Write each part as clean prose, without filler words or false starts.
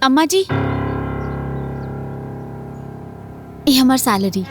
अम्मा जी, ये हमार सैलरी।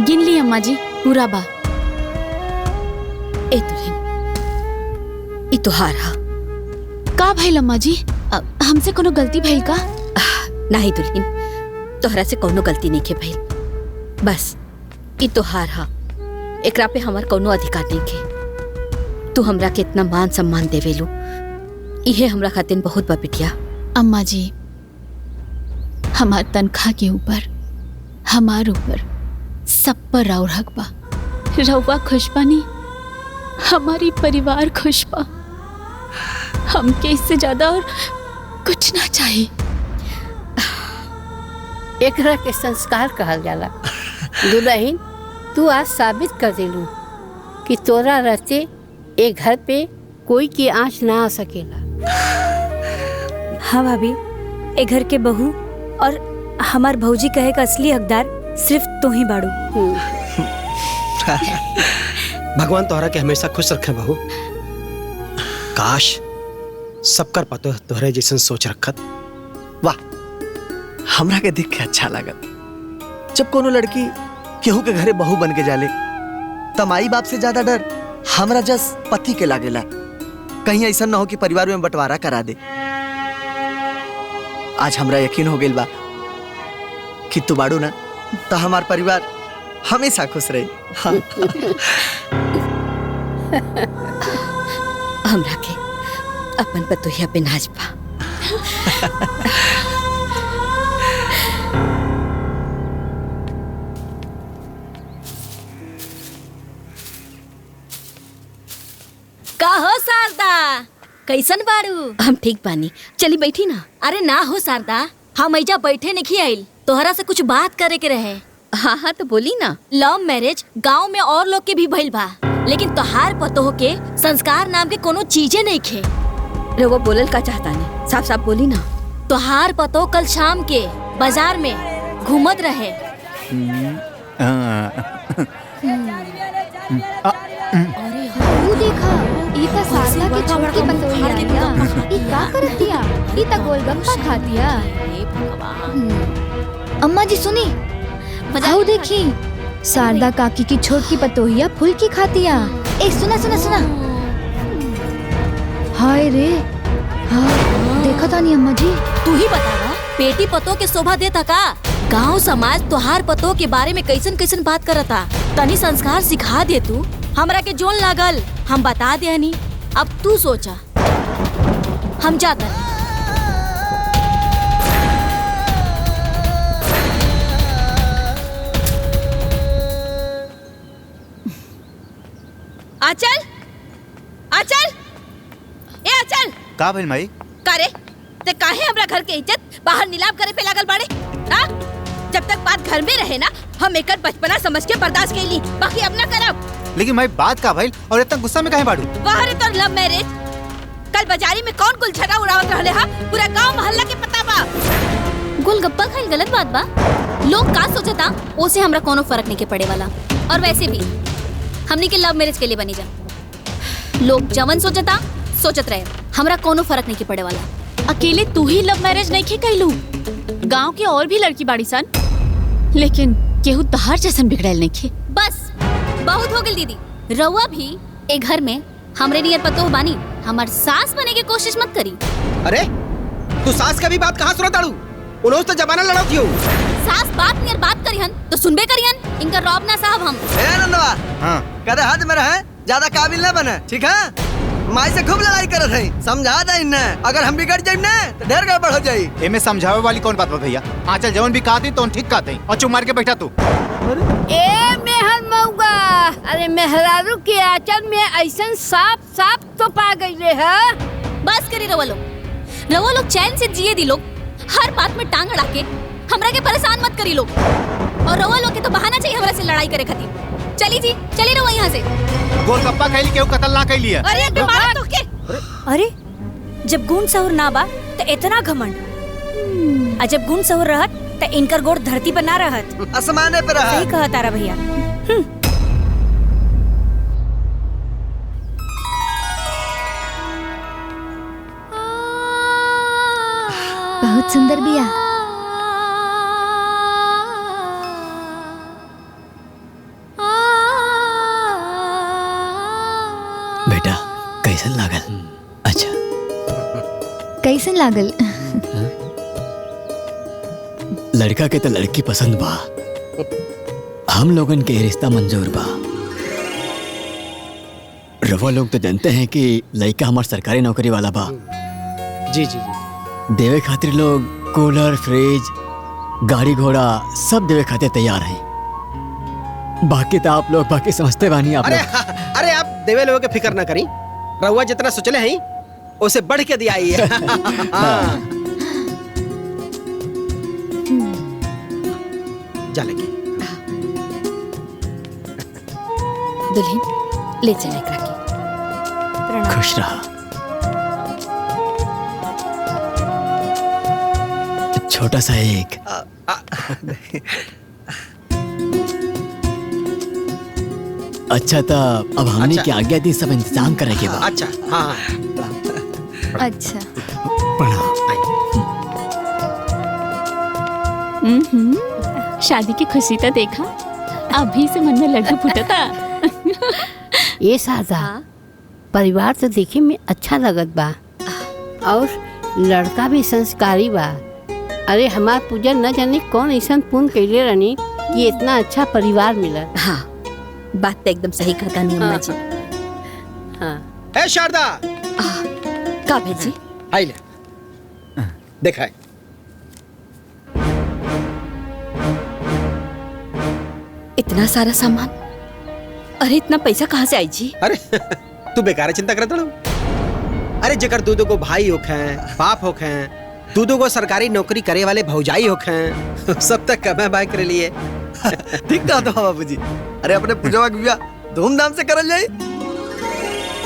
गिन ली अम्मा जी, पूरा बा। ए दुल्हन, ई तोहार हा। का भइल अम्मा जी? हमसे कोनो गलती भइल का? नहीं दुल्हन, तोहरा से कोनो गलती नहीं के भइल। बस ई तोहार हा, एकरा पे हमार कोनो अधिकार नहीं के। तू हमरा के इतना मान सम्मान देवेलू, इहे हमरा खातिर बहुत बा बिटिया। अम्मा जी, हमार तनख्वाह के ऊपर, हमार ऊपर सब पर राउर हक बा। रउआ खुश बानी, हमारी परिवार खुश बा। हमके इससे ज्यादा और कुछ ना चाहिए। एकरा के संस्कार कहल जाला। दुल्हन, तू आज साबित कर देलू कि तोरा रहते ए घर पे कोई की आँच ना आ सकेला। हाँ भाभी, ए घर के बहू और हमार भौजी कहे का असली हकदार सिर्फ तू ही बाड़ू। भगवान तोहरा के हमेशा खुश रखे बहू। काश सब कर पातो तोहरे जैसन सोच रखत। वाह, हमरा के देख के अच्छा लागत। जब कोनो लड़की केहू के घरे बहू बन के जाले त माई बाप से ज्यादा डर हमरा जस पति के लागेला। कहीं ऐसा ना हो कि परिवार में बंटवारा करा दे। आज हमरा यकीन हो गइल बा कि तू बाड़ू ना तो हमार परिवार हमेशा खुश रही। हाँ। हमरा के अपन पतोहिया पे नाच बा। का हो शारदा, कैसन बाड़ू? हम ठीक बानी, चली बैठी ना। अरे ना हो शारदा, हम ऐजा बैठे नहीं आइल, तोहरा से कुछ बात करे के रहे। हाँ हाँ, तो बोली ना। लव मैरिज गांव में और लोग के भी भइल बा, लेकिन तोहार पतोह के संस्कार नाम के कोनो चीजें नहीं खे। रउआ बोलल का चाहता नहीं, साफ साफ बोली ना। तोहार पतोह कल शाम के बाजार में घूमत रहे। तू देखा, ई त शारदा के छोटी पतोहिया या ई का करतिया? ई त गोलगप्पा खातिया। अम्मा जी सुनी, आओ देखी, शारदा काकी की छोटी पतोहिया फुल्की खातिया। ए सुना सुना सुना। हाय रे, हाँ देखा तानी अम्मा जी। तू ही बतावा, बेटी पतोह के शोभा देता का? गांव समाज तोहार पतोह के बारे में कैसन कैसन बात करता। तनी संस्कार सिखा दे तू। हमरा के जोन लागल हम बता दे हनी, अब तू सोचा। हम जाता। आचल, आचल, ए आचल। का भइल माई? करे ते काहे हमरा घर के इज्जत बाहर नीलाम करे पे लागल बाड़े? हाँ? जब तक बात घर में रहे ना, हम एकर बचपना समझ के बर्दाश्त कैली, बाकी अब ना करब। लेकिन माई बात का भइल और इतना गुस्सा में काहे बाड़ू? बाहर तो लव मैरिज, कल बाजारी में कौन गुलछटा उड़ावत रहले हा? पूरा गांव मोहल्ला के पता बा। गोलगप्पा खाइल गलत बात बा। लोग का सोचता ओसे हमरा कोनो फर्क नहीं के पड़े वाला। और वैसे भी हमनी के लव मैरिज के लिए बनी जा। लोग जवन सोचता सोचत रहे, हमरा कोनो फर्क नहीं के पड़े वाला। अकेले तू ही लव मैरिज नहीं खे कैलू, गांव के और भी लड़की बाड़ी सन, लेकिन केहू तहार जैसन बिगड़ल नहीं खे। बस बहुत हो गई दीदी। रउआ भी ए घर में हमरे नियर पतोह बानी, हमार सास बने के कोशिश मत करी। अरे तू सास का भी बात कहाँ सुना ताड़ू? उन्होंने तो जमाना लड़ाती हो। सास बात नियर बात करिहन तो सुनबे करिहन, इनका रौब ना साहब हम। ए नंदवा, हाँ। कदे हद में रहे, ज्यादा काबिल ना बने, ठीक है? माई से खूब लड़ाई करत है, समझा दे इन्ने। अगर हम बिगड़ जाइम ना तो ढेर गड़बड़ हो जाई। एमे समझावे वाली कौन बात बा भैया? आंचल जवन भी कहती तो ठीक कहते और चुप मार के बैठा तू। ए मेहर मऊगा, अरे मेहरारू के आंचल में ऐसा साफ साफ तो पा गईले है। बस करी रउआ लोग चैन से जिए दी लोग। हर बात में टांग अड़ा के हमरा के परेशान मत करी लोग। और रउआ लोग के तो बहाना चाहिए हमरा से लड़ाई करे खातिर। चली जी, चली रउआ यहाँ से। गोलगप्पा खैली केहू कत्ल ना कैली है। अरे बीमार तो के। अरे जब गुण सहुर ना बा तो इतना घमंड, और जब गुण सहुर रहत तो इनकर गोड़ धरती पर ना रहत। आसमाने पे रहा। सही कहा तारा भैया। बहुत सुंदर बिया। बेटा कैसन लागल? अच्छा कैसन लागल? लड़का के तो लड़की पसंद बा, हम लोगन के रिश्ता मंजूर बा। रवा लोग तो जानते हैं कि लड़का हमार सरकारी नौकरी वाला बा। जी जी जी। देवे खातिर लोग कूलर, फ्रिज, गाड़ी घोड़ा सब देवे खातिर तैयार हैं। बाकी तो आप लोग बाकी समझते बानी आप अरे लोग। अरे आप देवे लोगों की फिक्र ना करी, रहुआ जितना सोचले हैं उसे बढ़ के दिया ही है। हाँ। जा लगी दुल्हन ले चले एकरा के। खुश रहा। छोटा सा एक अच्छा था। अब हमने की आज्ञा दी, सब इंतजाम करे के बाद। अच्छा हाँ अच्छा प्रणाम। शादी की खुशी तो देखा, अभी से मन में लड्डू फुटता। ये सादा परिवार तो देखे में अच्छा लगत बा और लड़का भी संस्कारी बा। अरे हमार पूजा न जाने कौन ऐसा पुण्य कैले रहनी कि इतना अच्छा परिवार मिला। हाँ बात तो एकदम सही कहता नहीं अम्मा जी। हाँ ए शारदा, का भेजी? आई ले देखा है। इतना सारा सामान, अरे इतना पैसा कहाँ से आई जी? अरे तू बेकार चिंता करता हूँ। अरे जेकर दूधो को भाई होखे, बाप होखे, दूधो को सरकारी नौकरी करे वाले भौजाई होखे, सब तक कमा बाय कर लिए। ठीक कहा तो बाबूजी। अरे अपने पूजा के बिया धूमधाम से करल जाई।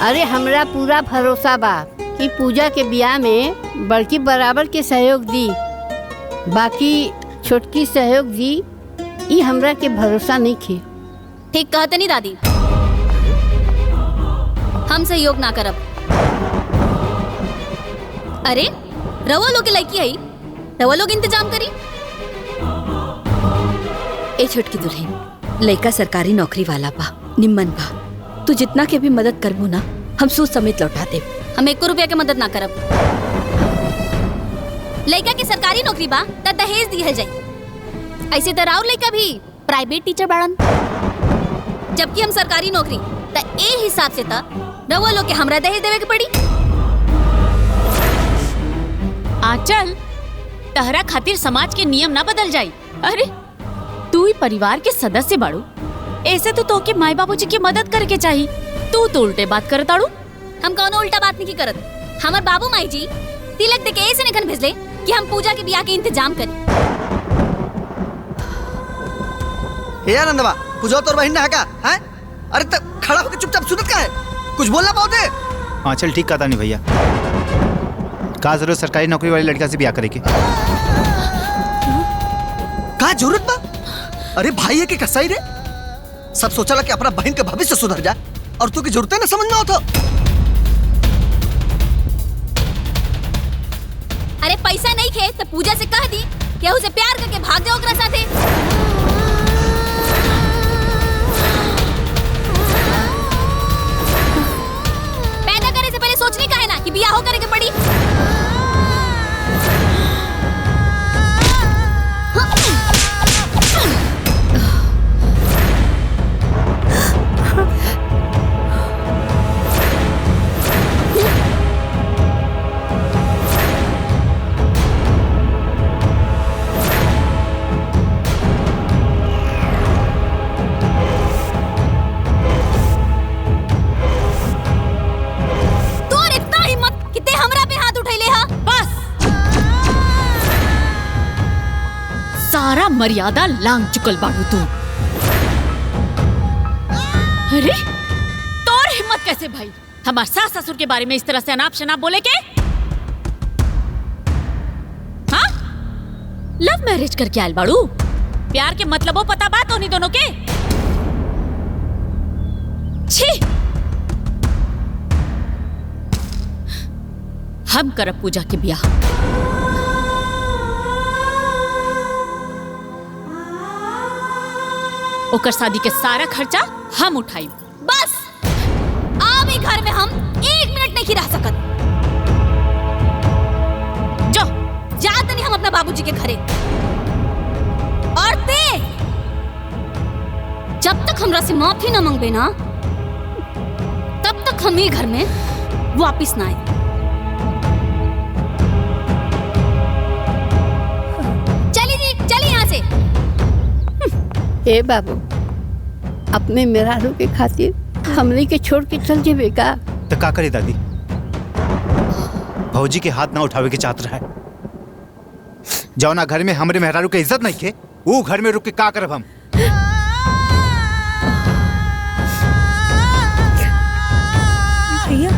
अरे हमरा पूरा भरोसा बा कि पूजा के ब्याह में बड़की बराबर के सहयोग दी, बाकी छोटकी सहयोग दी ई हमरा के भरोसा नहीं खे। ठीक कहते नहीं दादी, हम सहयोग ना करब। अरे रवा लोग के लड़की आई, रवा लोग इंतजाम करी। ए छोटकी दुल्हन, लड़का सरकारी नौकरी वाला बा, निम्मन बा। तू जितना के भी मदद करबो ना, हम सूद समेत लौटा दे। हम 1 रुपया के मदद ना करब। लड़का के सरकारी नौकरी बा त दहेज दिहल जाई। ऐसे तो राउर लड़का भी प्राइवेट टीचर बाड़न, जबकि हम सरकारी नौकरी, त ए हिसाब से त रवा लोग के हमरा दहेज देवे के पड़ी। आंचल, तहरा खातिर समाज के नियम ना बदल जाई। अरे तू ही परिवार के सदस्य बाड़ू, ऐसे तो तोके माई बाबूजी की मदद करके चाहिए। तू तो उल्टे बात करताड़ू। हम कौनो उल्टा बात नहीं करत। हमार बाबू माई जी तिलक दे के ऐसे निकन भेजले कि हम पूजा के ब्याह के इंतजाम करी। हे आनंदवा, पूजा तोर बहिन ना का हैं? अरे तब खड़ा होकर चुपचाप सुनत का है? कुछ बोलना पाओ। हाँ चल ठीक कहता नहीं भैया, का जरूरत सरकारी नौकरी वाली लड़का से ब्याह करे के? का जरूरत बा? अरे भाई है कि कसाई रे, सब सोचला कि अपना बहन के भविष्य सुधर जा और तू की जरूरत है ना समझ में आता। अरे पैसा नहीं खे तो पूजा से कह दी कि उसे प्यार करके भाग जाओ ओकरा साथे। पैदा करे से पहले सोचनी का है ना कि ब्याह हो करे के पड़ी। सारा मर्यादा लांग चुकल बाड़ू तू। अरे तोर हिम्मत कैसे भाई हमार सास ससुर के बारे में इस तरह से अनाप शनाप बोले के? हाँ, लव मैरिज करके आयल बाड़ू? प्यार के मतलबों पता बात होनी दोनों के? छी, हम करब पूजा के ब्याह। ओकर शादी के सारा खर्चा हम उठाई। बस अब ई घर में हम 1 मिनट नहीं रह सकत। जो जा तनी हम अपना बाबूजी के घरे। और ते जब तक हमरा से माफी ना मांगबे ना तब तक हम ई घर में वापिस ना आए। चली जी चली यहाँ से। ए बाबू, अपने मेहरारू के खातिर हमने के छोड़ के चल जेबे का? तो का करे दादी, भौजी के हाथ ना उठावे के चाहत रहा है। जौना घर में हमरे मेहरारू के इज्जत नहीं के, वो घर में रुक के का करब हम? भैया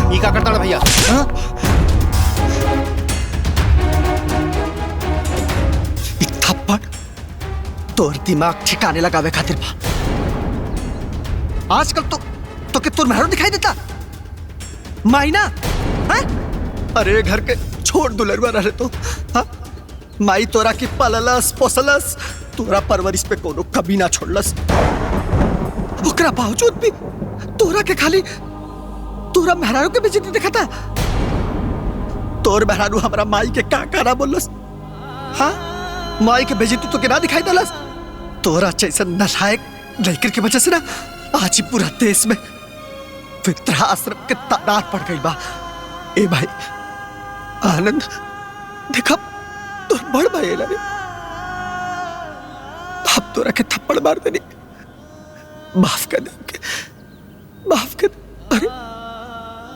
ई का करता भैया? थप्पड़ तोर दिमाग ठिकाने लगावे खातिर बा। आजकल तो के तोर मेहरो दिखाई देता मायना है? अरे घर के छोड़ दुलरवा रहे तो हाँ? माई तोरा की पललस पोसलस, तोरा परवरिश पे कोनो कभी ना छोड़लस। ओकरा बावजूद भी तोरा के खाली तोरा मेहरारू के बेइज्जती दिखाता। तोर मेहरारू हमरा माई के का कारा बोललस? हाँ, माई के बेइज्जती तो के ना दिखाई देलस। तोरा जैसा नलायक लड़की की वजह से ना आज ही पूरा देश में वृद्धाश्रम के तादाद बढ़ गई बा। ए भाई आनंद, देखा तोर बड़ भाई रे, अब तोरा के थप्पड़ मार देनी, माफ कर दे के, माफ कर दे। अरे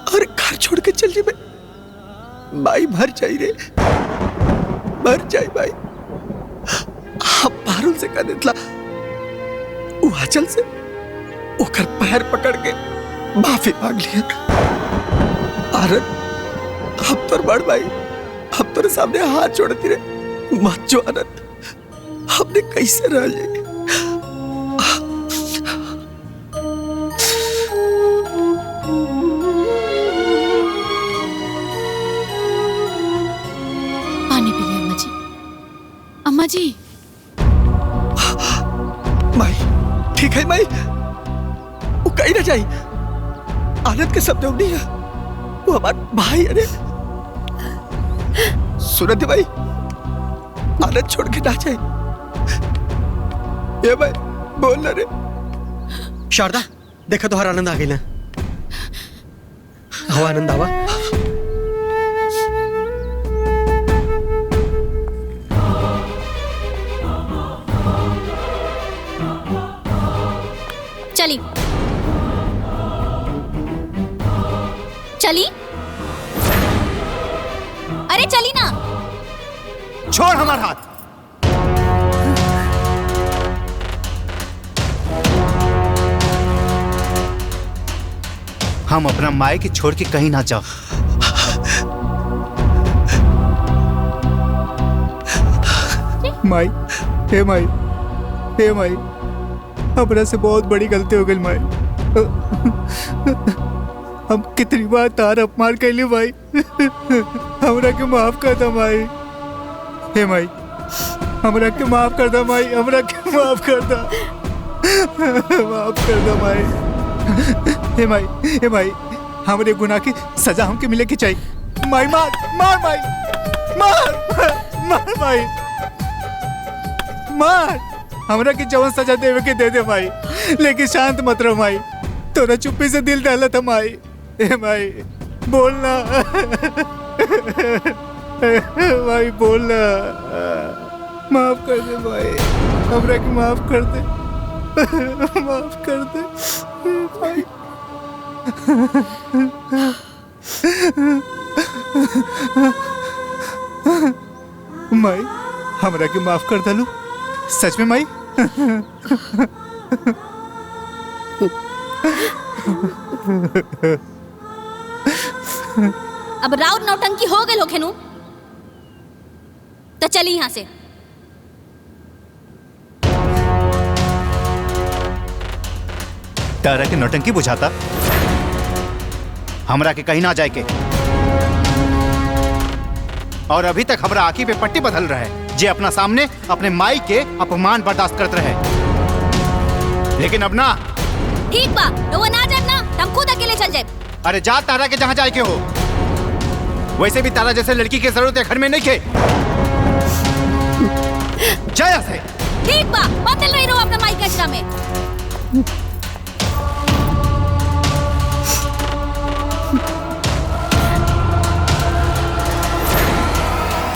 अरे घर छोड़ के चल जी माई मर जाई रे, मर जाई भाई। आप पारुल से कह देतला, वो आंचल से ओकर पैर पकड़ के माफी मांग लिया। आनंद, अब तोर बड़ भाई अब तेरे सामने हाथ जोड़ती रहे, मत जो आनंद, हमने कैसे रह जाएंगे? पानी पी ले अम्मा जी। अम्मा जी। माई ठीक है माई, वो कहीं ना जाए। आनंद के शब्द नहीं है, वो हमारा भाई है। सुनते भाई, आनंद छोड़ के ना जाए। ये भाई बोल रे। शारदा, देखा तो हर आनंद आ गई ना। आओ आनंद, आवा। चली चली, अरे चली ना। छोड़ हमारा हाथ। हम अपना माई के छोड़ के कहीं ना जाओ। माई, हे माई, हे माई, हमरा से बहुत बड़ी गलती हो गई माई। हम कितनी बार तार अपमान कैली माई, हमरा के माफ कर दो माई। हे माई, हमरा के माफ कर दो माई, हमरा के माफ कर दो, माफ कर दो माई। हे माई, हे माई, हमारे गुनाह की सजा हमके मिले की चाहिए। माई मार, मार माई, मार, मार माई, मार। हमरा की जवन सजा देवे के दे दे माई, लेकिन शांत मत रहो माई। तोरा चुप्पी से दिल डाला था माई। हे माई बोलना, माई बोलना, माफ कर दे माई, हमरा की माफ कर दे, माफ कर दे माई। माई हमरा के माफ कर दलू, सच में माई। अब राउत नौटंकी हो गई होखेनु, तो चली यहाँ से। तारा के नौटंकी बुझाता हमरा के कहीं ना जाए के। और अभी तक हमरा आँखी पे पट्टी बदल रहे जे अपना सामने अपने माई के अपमान बर्दाश्त करते रहे, लेकिन अब ना। ठीक बा, तो वो ना जाए ना, हम खुद अकेले चल जाए। अरे जा तारा के जहाँ जाए के हो। वैसे भी तारा जैसे लड़की की जरूरत है घर में नहीं के। जय से। ठीक बा, मत रही रहो अपना माई के आश्रम में।